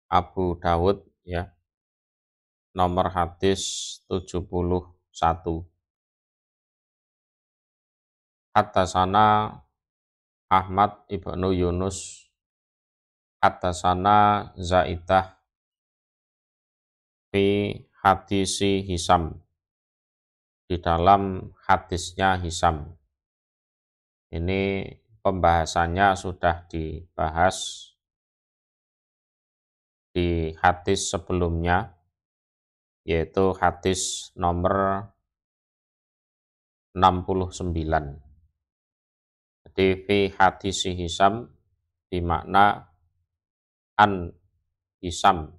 Abu Dawud ya, nomor hadis 71. Haddatsana Ahmad ibnu Yunus, haddatsana Zaidah fi hadisi Hisam, di dalam hadisnya Hisam. Ini pembahasannya sudah dibahas di hadis sebelumnya, yaitu hadis nomor 69. Jadi fi hadisi Hisam dimakna an Hisam,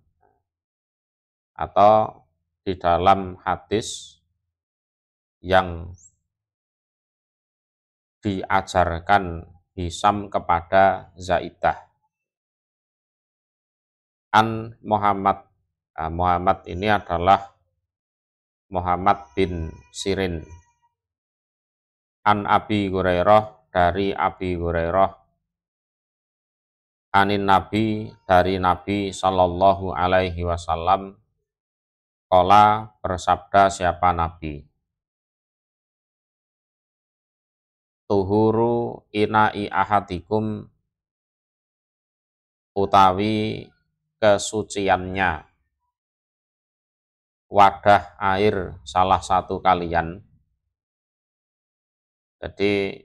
atau di dalam hadis yang diajarkan Hisam kepada Zaidah. An Muhammad. Nah, Muhammad ini adalah Muhammad bin Sirin. An Abi Hurairah, dari Abi Hurairah. Anin Nabi, dari Nabi Sallallahu Alaihi Wasallam. Qala, bersabda siapa Nabi. Tuhuru ina'i ahadikum, utawi kesuciannya wadah air salah satu kalian. Jadi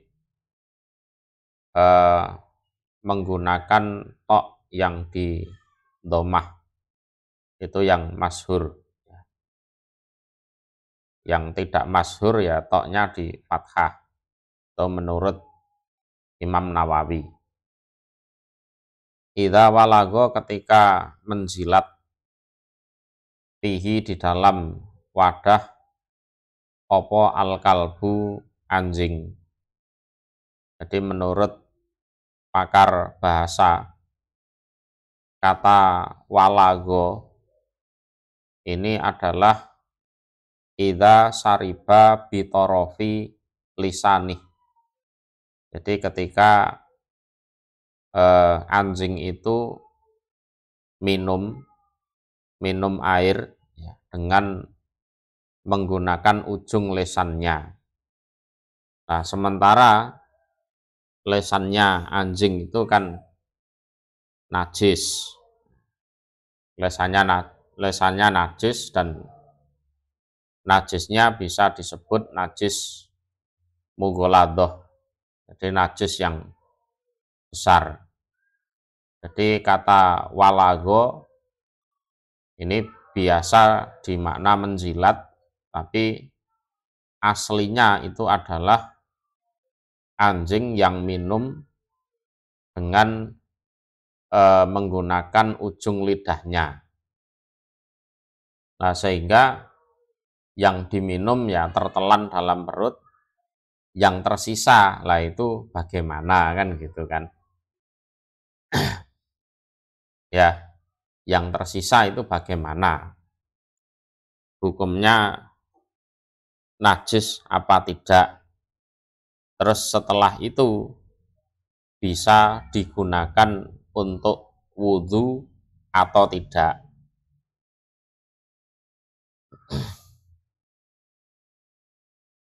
menggunakan tok yang di domah, itu yang masyhur. Yang tidak masyhur ya toknya di fathah, atau menurut Imam Nawawi. Idza walago, ketika menjilat, fihi, di dalam wadah, opo al-kalbu, anjing. Jadi menurut pakar bahasa, kata walago ini adalah idza sariba bitorofi lisanih. Jadi ketika anjing itu minum air ya, dengan menggunakan ujung lesannya. Nah, sementara lesannya anjing itu kan najis. Lesannya najis, dan najisnya bisa disebut najis mughaladah. Jadi najis yang besar. Jadi kata walago ini biasa dimakna menjilat, tapi aslinya itu adalah anjing yang minum dengan menggunakan ujung lidahnya. Nah, sehingga yang diminum ya tertelan dalam perut, yang tersisa lah itu bagaimana, kan gitu kan. Ya, yang tersisa itu bagaimana? Hukumnya najis apa tidak? Terus setelah itu bisa digunakan untuk wudhu atau tidak?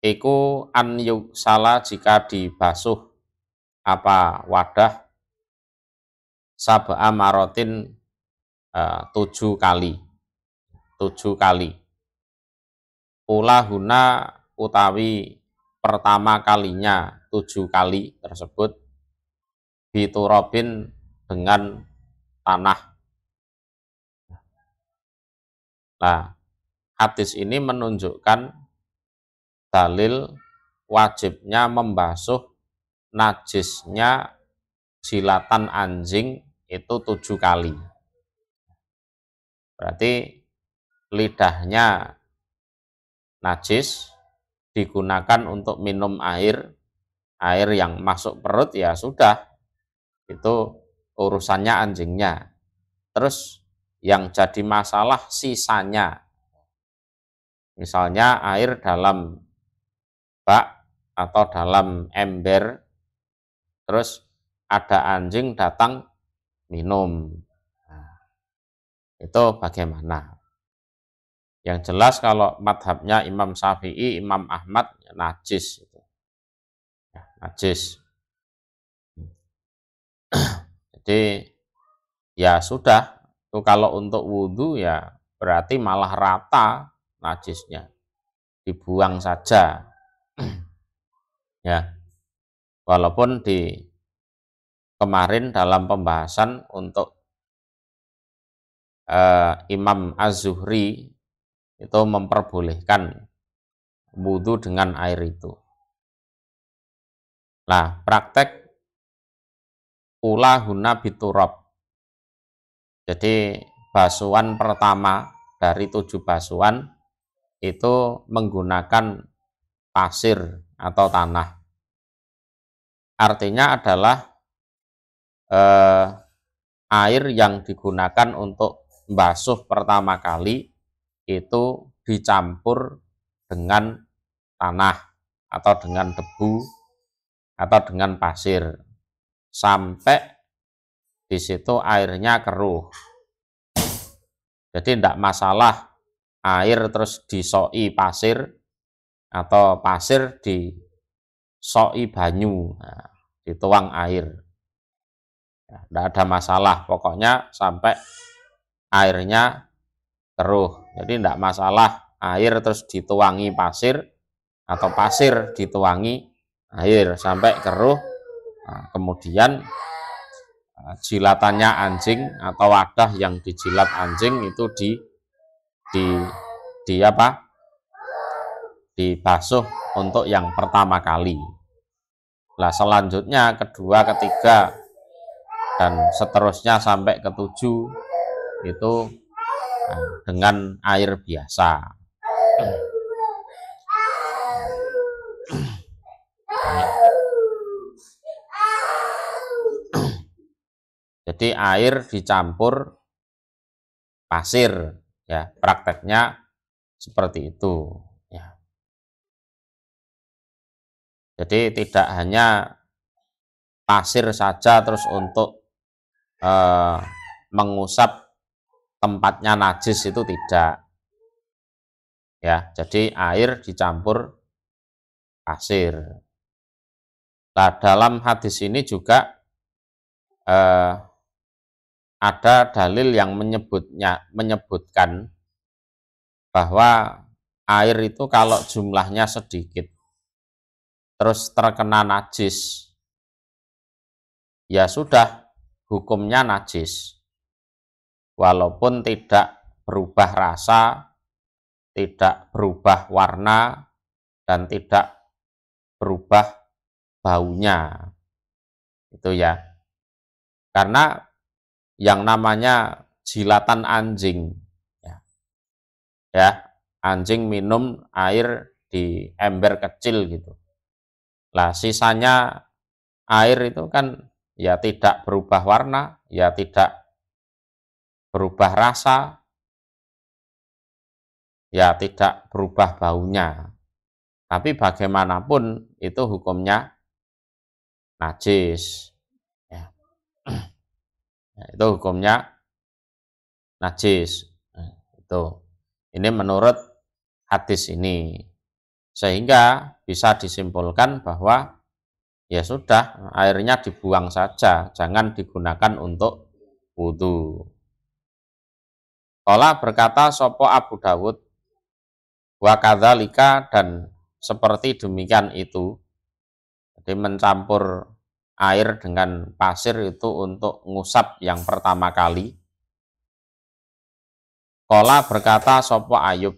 Iku an yuksala, jika dibasuh apa wadah, sab'a marotin, 7 kali. Ulahuna, utawi pertama kalinya 7 kali tersebut, biturobin, dengan tanah. Nah, hadis ini menunjukkan dalil wajibnya membasuh najisnya jilatan anjing itu 7 kali. Berarti lidahnya najis, digunakan untuk minum air yang masuk perut, ya sudah, itu urusannya anjingnya. Terus yang jadi masalah sisanya. Misalnya air dalam bak atau dalam ember, terus ada anjing datang minum. itu bagaimana? Yang jelas kalau madhabnya Imam Syafi'i, Imam Ahmad, ya najis. Ya, najis. Jadi ya sudah, itu kalau untuk wudhu ya berarti malah rata najisnya, dibuang saja. Ya, walaupun di kemarin dalam pembahasan untuk Imam Az-Zuhri itu memperbolehkan wudhu dengan air itu. Nah, praktek ulahuna biturab. Jadi basuhan pertama dari 7 basuhan itu menggunakan pasir atau tanah. Artinya adalah air yang digunakan untuk basuh pertama kali itu dicampur dengan tanah atau dengan debu atau dengan pasir sampai di situ airnya keruh. Jadi tidak masalah air terus disoi pasir atau pasir disoi banyu, nah, dituang air. Tidak ada masalah, pokoknya sampai airnya keruh. Jadi tidak masalah air terus dituangi pasir atau pasir dituangi air sampai keruh. Nah, kemudian jilatannya anjing atau wadah yang dijilat anjing itu dibasuh untuk yang pertama kali. Nah, selanjutnya kedua, ketiga dan seterusnya sampai ke-7 itu dengan air biasa. Jadi air dicampur pasir, ya prakteknya seperti itu. Ya. Jadi tidak hanya pasir saja terus untuk mengusap tempatnya najis, itu tidak. Ya, jadi air dicampur pasir. Nah, dalam hadis ini juga ada dalil yang menyebutkan bahwa air itu kalau jumlahnya sedikit terus terkena najis, ya sudah hukumnya najis, walaupun tidak berubah rasa, tidak berubah warna, dan tidak berubah baunya. Itu ya. Karena yang namanya jilatan anjing, ya anjing minum air di ember kecil gitu. Lah sisanya air itu kan ya tidak berubah warna, ya tidak berubah rasa, ya tidak berubah baunya. Tapi bagaimanapun itu hukumnya najis. Ya. Ya, itu hukumnya najis. Itu. Ini menurut hadis ini. Sehingga bisa disimpulkan bahwa ya sudah, airnya dibuang saja, jangan digunakan untuk wudhu. Qala berkata sopo Abu Dawud, wa kadzalika, dan seperti demikian itu. Jadi mencampur air dengan pasir itu untuk ngusap yang pertama kali. Qala berkata sopo Ayub,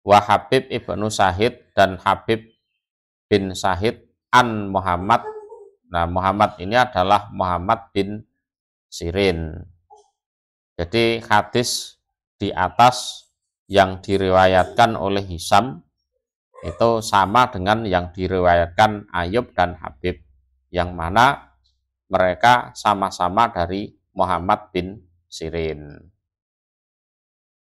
wa Habib ibnu Sahid, dan Habib bin Sahid an Muhammad. Nah, Muhammad ini adalah Muhammad bin Sirin. Jadi hadis di atas yang diriwayatkan oleh Hisam itu sama dengan yang diriwayatkan Ayub dan Habib, yang mana mereka sama-sama dari Muhammad bin Sirin.